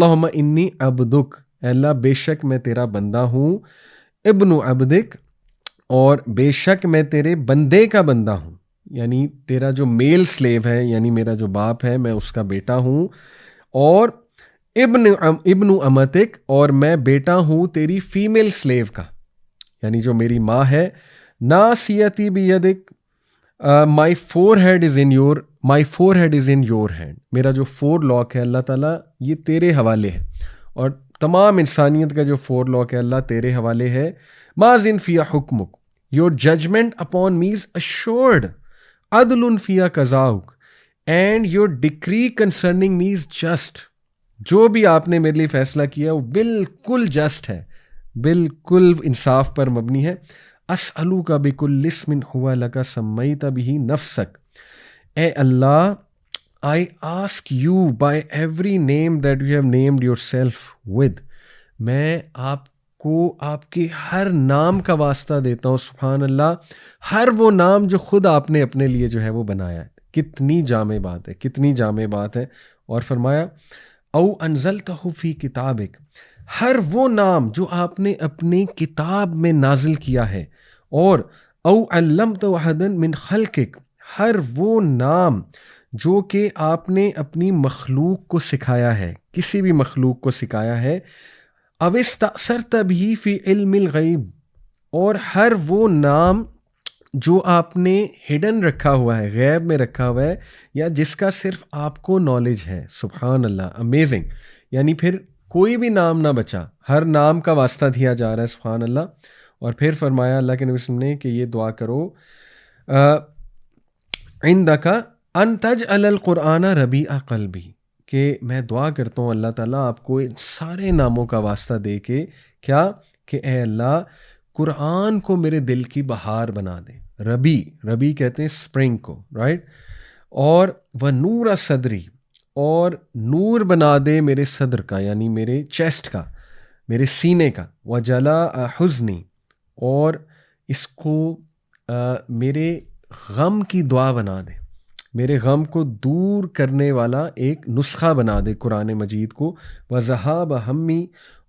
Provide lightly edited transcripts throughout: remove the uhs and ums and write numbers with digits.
اللہم انی عبدک، اے اللہ بے شک میں تیرا بندہ ہوں، ابن عبدک، اور بے شک میں تیرے بندے کا بندہ ہوں، یعنی تیرا جو میل سلیو ہے، یعنی میرا جو باپ ہے میں اس کا بیٹا ہوں، اور ابن امتک، اور میں بیٹا ہوں تیری فیمیل سلیو کا، یعنی جو میری ماں ہے. ناصیتی بیدک، my forehead is in your یور ہینڈ، میرا جو فور لاک ہے اللہ تعالیٰ یہ تیرے حوالے ہے، اور تمام انسانیت کا جو فور لاک ہے اللہ تیرے حوالے ہے. ماذن فیا حکمک، your judgment upon me is assured, عدل فیا قضاؤک، and your decree concerning me is just, جو بھی آپ نے میرے لیے فیصلہ کیا وہ بالکل جسٹ ہے، بالکل انصاف پر مبنی ہے. اسألوک بکل اسم ہوا لک سمیت بہ نفسک، اے اللہ I ask you by every name that you have named yourself with، میں آپ کو آپ کے ہر نام کا واسطہ دیتا ہوں، سبحان اللہ، ہر وہ نام جو خود آپ نے اپنے لیے جو ہے وہ بنایا ہے. کتنی جامع بات ہے، کتنی جامع بات ہے. اور فرمایا او انزلتہ فی کتابک، ہر وہ نام جو آپ نے اپنی کتاب میں نازل کیا ہے، اور او علمت احدا من خلقک، ہر وہ نام جو کہ آپ نے اپنی مخلوق کو سکھایا ہے، کسی بھی مخلوق کو سکھایا ہے. او استأثرت بہ فی علم الغیب، اور ہر وہ نام جو آپ نے ہڈن رکھا ہوا ہے، غیب میں رکھا ہوا ہے، یا جس کا صرف آپ کو نالج ہے. سبحان اللہ، امیزنگ. یعنی پھر کوئی بھی نام نہ بچا، ہر نام کا واسطہ دیا جا رہا ہے، سبحان اللہ. اور پھر فرمایا اللہ کے نبی صلی اللہ علیہ وسلم نے کہ یہ دعا کرو عندک ان تجعل القرآن ربیع قلبی، کہ میں دعا کرتا ہوں اللہ تعالیٰ آپ کو ان سارے ناموں کا واسطہ دے کے، کیا کہ اے اللہ قرآن کو میرے دل کی بہار بنا دے. ربی کہتے ہیں اسپرنگ کو، رائٹ. اور وہ نور صدری، اور نور بنا دے میرے صدر کا، یعنی میرے چیسٹ کا، میرے سینے کا. وجلاء حزنی، اور اس کو میرے غم کی دعا بنا دے، میرے غم کو دور کرنے والا ایک نسخہ بنا دے قرآن مجید کو. وذہاب ہمی،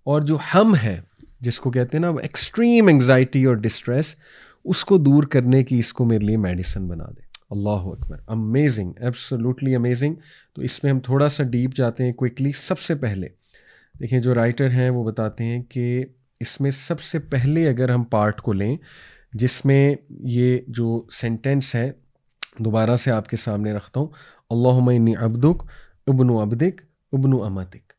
اور جو ہم ہے جس کو کہتے ہیں نا وہ ایکسٹریم انگزائٹی اور ڈسٹریس، اس کو دور کرنے کی اس کو میرے لیے میڈیسن بنا دے. اللہ اکبر، امیزنگ، ایبسولوٹلی امیزنگ. تو اس میں ہم تھوڑا سا ڈیپ جاتے ہیں کوئکلی. سب سے پہلے دیکھیں جو رائٹر ہیں وہ بتاتے ہیں کہ اس میں سب سے پہلے اگر ہم پارٹ کو لیں جس میں یہ جو سینٹینس ہے دوبارہ سے آپ کے سامنے رکھتا ہوں، اللہم انی عبدک ابن عبدک ابن امتک،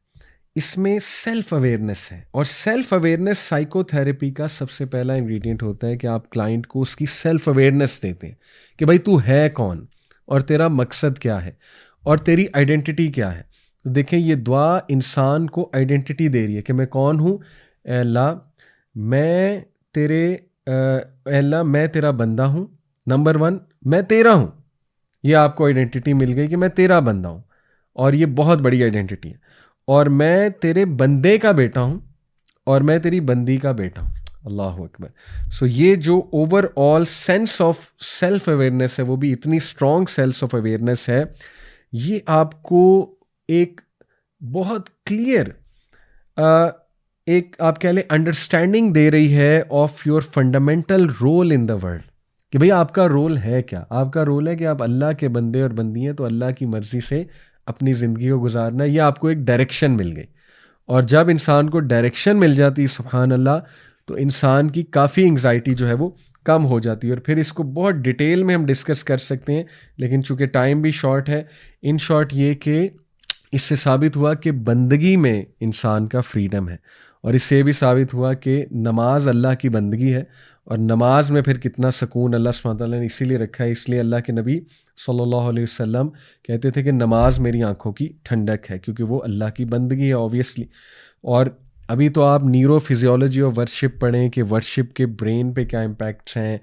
اس میں سیلف اویئرنیس ہے. اور سیلف اویئرنیس سائیکو تھیراپی کا سب سے پہلا انگریڈینٹ ہوتا ہے کہ آپ کلائنٹ کو اس کی سیلف اویئرنیس دیتے ہیں کہ بھائی تو ہے کون، اور تیرا مقصد کیا ہے، اور تیری آئیڈینٹی کیا ہے. تو دیکھیں یہ دعا انسان کو آئیڈینٹی دے رہی ہے کہ میں کون ہوں. اے اللہ میں اے اللہ میں تیرا بندہ ہوں. نمبر 1 میں تیرا ہوں، یہ آپ کو آئیڈینٹی مل گئی کہ میں تیرا بندہ ہوں، اور یہ بہت بڑی آئیڈینٹی ہے. اور میں تیرے بندے کا بیٹا ہوں، اور میں تیری بندی کا بیٹا ہوں. اللہ اکبر. سو یہ جو over all sense of self awareness ہے وہ بھی اتنی اسٹرانگ سینس آف اویئرنیس ہے، یہ آپ کو ایک بہت کلیئر ایک آپ کہہ لیں انڈرسٹینڈنگ دے رہی ہے of your fundamental role in the world, کہ بھئی آپ کا رول ہے کیا. آپ کا رول ہے کہ آپ اللہ کے بندے اور بندی ہیں، تو اللہ کی مرضی سے اپنی زندگی کو گزارنا ہے. یہ آپ کو ایک ڈائریکشن مل گئی، اور جب انسان کو ڈائریکشن مل جاتی سبحان اللہ تو انسان کی کافی انگزائٹی جو ہے وہ کم ہو جاتی ہے. اور پھر اس کو بہت ڈیٹیل میں ہم ڈسکس کر سکتے ہیں، لیکن چونکہ ٹائم بھی شارٹ ہے. ان شارٹ یہ کہ اس سے ثابت ہوا کہ بندگی میں انسان کا فریڈم ہے، اور اس سے بھی ثابت ہوا کہ نماز اللہ کی بندگی ہے، اور نماز میں پھر کتنا سکون اللہ سبحانہ تعالیٰ نے اسی لیے رکھا ہے. اس لیے اللہ کے نبی صلی اللہ علیہ وسلم کہتے تھے کہ نماز میری آنکھوں کی ٹھنڈک ہے، کیونکہ وہ اللہ کی بندگی ہے آبویسلی. اور ابھی تو آپ نیورو فزیولوجی اور ورشپ پڑھیں کہ ورشپ کے برین پہ کیا امپیکٹس ہیں،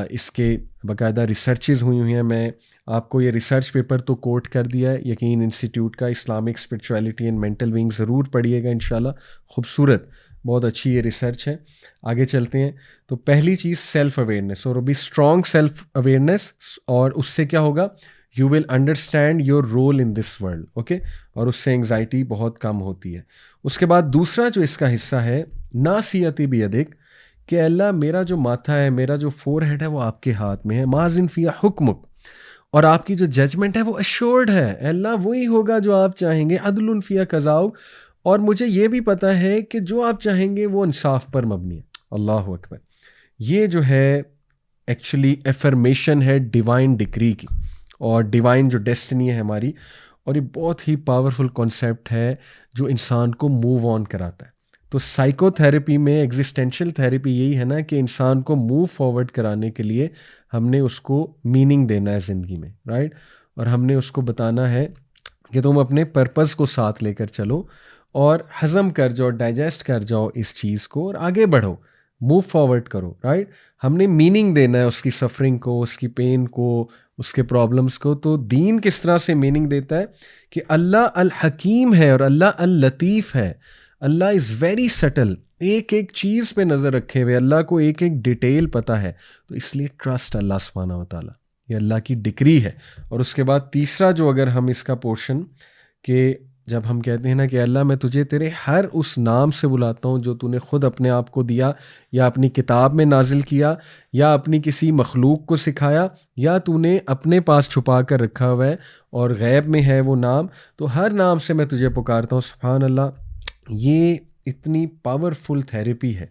اس کے باقاعدہ ریسرچز ہوئی ہیں. میں آپ کو یہ ریسرچ پیپر تو کوٹ کر دیا ہے یقین انسٹیٹیوٹ کا، Islamic spirituality and mental wing, ضرور پڑھیے گا انشاءاللہ. خوبصورت، بہت اچھی یہ ریسرچ ہے. آگے چلتے ہیں. تو پہلی چیز سیلف اویئرنیس، اور بھی اسٹرانگ سیلف اویئرنیس، اور اس سے کیا ہوگا، you will understand your role in this world. Okay, اور اس سے انگزائٹی بہت کم ہوتی ہے. اس کے بعد دوسرا جو اس کا حصہ ہے ناصیتی بیدک, کہ اللہ میرا جو ماتھا ہے, میرا جو فور ہیڈ ہے وہ آپ کے ہاتھ میں ہے. ماذن فی حکمک, اور آپ کی جو ججمنٹ ہے وہ ایشورڈ ہے, اللہ وہی ہوگا جو آپ چاہیں گے. عدل فی قضاؤ, اور مجھے یہ بھی پتہ ہے کہ جو آپ چاہیں گے وہ انصاف پر مبنی ہے. اللہ اکبر. یہ جو ہے ایکچولی افرمیشن ہے ڈیوائن ڈکری کی, اور ڈیوائن جو ڈیسٹنی ہے ہماری, اور یہ بہت ہی پاورفل کانسیپٹ ہے جو انسان کو موو آن کراتا ہے. تو سائیکو تھیراپی میں ایگزسٹینشیل تھیراپی یہی ہے نا کہ انسان کو موو فارورڈ کرانے کے لیے ہم نے اس کو میننگ دینا ہے زندگی میں, رائٹ, اور ہم نے اس کو بتانا ہے کہ تم اپنے پرپز کو ساتھ لے کر چلو اور ہضم کر جاؤ, ڈائجسٹ کر جاؤ اس چیز کو اور آگے بڑھو, موو فارورڈ کرو, رائٹ. ہم نے میننگ دینا ہے اس کی سفرنگ کو, اس کی پین کو, اس کے پرابلمس کو. تو دین کس طرح سے میننگ دیتا ہے کہ اللہ الحکیم ہے اور اللہ اللطیف ہے. اللہ از ویری سٹل, ایک ایک چیز پہ نظر رکھے ہوئے, اللہ کو ایک ایک ڈیٹیل پتہ ہے. تو اس لیے ٹرسٹ اللہ سبحانہ و تعالیٰ, یہ اللہ کی ڈکری ہے. اور اس کے بعد تیسرا جو اگر ہم اس کا پورشن, کہ جب ہم کہتے ہیں نا کہ اللہ میں تجھے تیرے ہر اس نام سے بلاتا ہوں جو تو نے خود اپنے آپ کو دیا, یا اپنی کتاب میں نازل کیا, یا اپنی کسی مخلوق کو سکھایا, یا تو نے اپنے پاس چھپا کر رکھا ہوا ہے اور غیب میں ہے وہ نام, تو ہر نام سے میں تجھے پکارتا ہوں. سبحان اللہ. یہ اتنی پاورفل تھیراپی ہے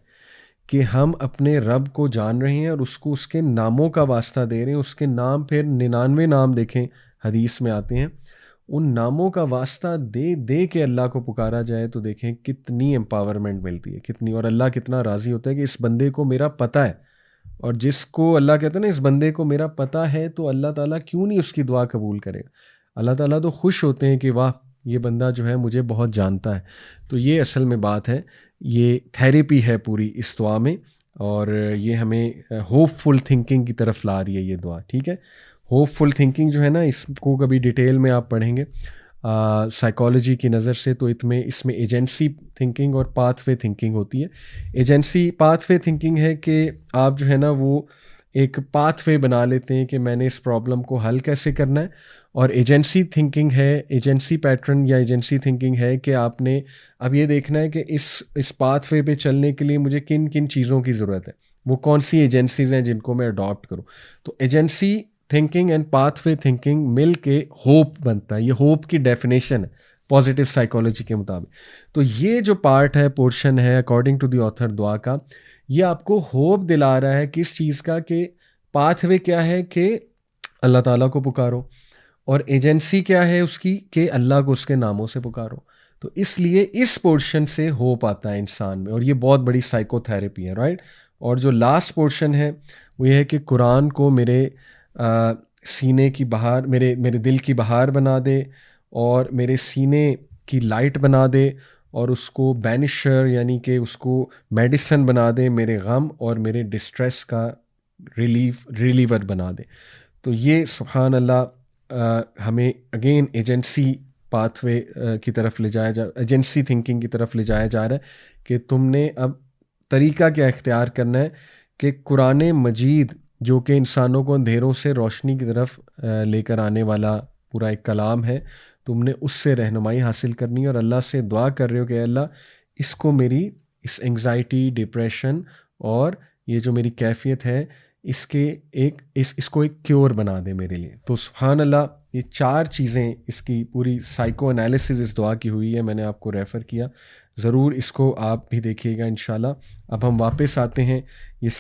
کہ ہم اپنے رب کو جان رہے ہیں اور اس کو اس کے ناموں کا واسطہ دے رہے ہیں. اس کے نام پھر 99 نام دیکھیں حدیث میں آتے ہیں, ان ناموں کا واسطہ دے دے کے اللہ کو پکارا جائے تو دیکھیں کتنی امپاورمنٹ ملتی ہے, کتنی, اور اللہ کتنا راضی ہوتا ہے کہ اس بندے کو میرا پتہ ہے. اور جس کو اللہ کہتا ہے نا اس بندے کو میرا پتہ ہے, تو اللہ تعالیٰ کیوں نہیں اس کی دعا قبول کرے گا. اللہ تعالیٰ تو خوش ہوتے ہیں کہ واہ یہ بندہ جو ہے مجھے بہت جانتا ہے. تو یہ اصل میں بات ہے, یہ تھیراپی ہے پوری اس دعا میں, اور یہ ہمیں ہوپ فل تھنکنگ کی طرف لا رہی ہے یہ دعا. ٹھیک ہے, ہوپ فل تھنکنگ جو ہے نا, اس کو کبھی ڈیٹیل میں آپ پڑھیں گے سائیکالوجی کی نظر سے, تو اس میں ایجنسی تھنکنگ اور پاتھ وے تھنکنگ ہوتی ہے. ایجنسی پاتھ وے تھنکنگ ہے کہ آپ جو ہے نا وہ ایک پاتھ وے بنا لیتے ہیں کہ میں نے اس پرابلم کو حل کیسے کرنا ہے. اور ایجنسی تھنکنگ ہے, ایجنسی پیٹرن یا ایجنسی تھنکنگ ہے کہ آپ نے اب یہ دیکھنا ہے کہ اس پاتھ وے پہ چلنے کے لیے مجھے کن کن چیزوں کی ضرورت ہے, وہ کون سی ایجنسیز ہیں جن کو میں اڈاپٹ کروں. تو agency thinking and path way thinking مل کے ہوپ بنتا ہے. یہ ہوپ کی ڈیفینیشن ہے پازیٹیو سائیکالوجی کے مطابق. تو یہ جو پارٹ ہے, پورشن ہے اکارڈنگ ٹو دی آتھر دعا کا, یہ آپ کو ہوپ دلا رہا ہے کس چیز کا, کہ پاتھ وے کیا ہے کہ اللہ تعالیٰ کو پکارو, اور ایجنسی کیا ہے اس کی کہ اللہ کو اس کے ناموں سے پکارو. تو اس لیے اس پورشن سے ہوپ آتا ہے انسان میں, اور یہ بہت بڑی سائیکو تھیراپی ہے, رائٹ. اور جو لاسٹ پورشن ہے وہ یہ ہے کہ قرآن کو میرے سینے کی بہار, میرے دل کی بہار بنا دے, اور میرے سینے کی لائٹ بنا دے, اور اس کو بینشر یعنی کہ اس کو میڈیسن بنا دے میرے غم اور میرے ڈسٹریس کا ریلیور بنا دے. تو یہ سبحان اللہ ہمیں اگین ایجنسی پاتھ وے کی طرف لے جایا ایجنسی تھنکنگ کی طرف لے جایا جا رہا ہے کہ تم نے اب طریقہ کیا اختیار کرنا ہے کہ قرآن مجید جو کہ انسانوں کو اندھیروں سے روشنی کی طرف لے کر آنے والا پورا ایک کلام ہے, تم نے اس سے رہنمائی حاصل کرنی ہے, اور اللہ سے دعا کر رہے ہو کہ اللہ اس کو میری اس انگزائٹی, ڈپریشن اور یہ جو میری کیفیت ہے اس کو ایک کیور بنا دے میرے لیے. تو سبحان اللہ, یہ 4 چیزیں اس کی پوری سائیکو انالیسز اس دعا کی ہوئی ہے, میں نے آپ کو ریفر کیا, ضرور اس کو آپ بھی دیکھیے گا انشاءاللہ. اب ہم واپس آتے ہیں یہ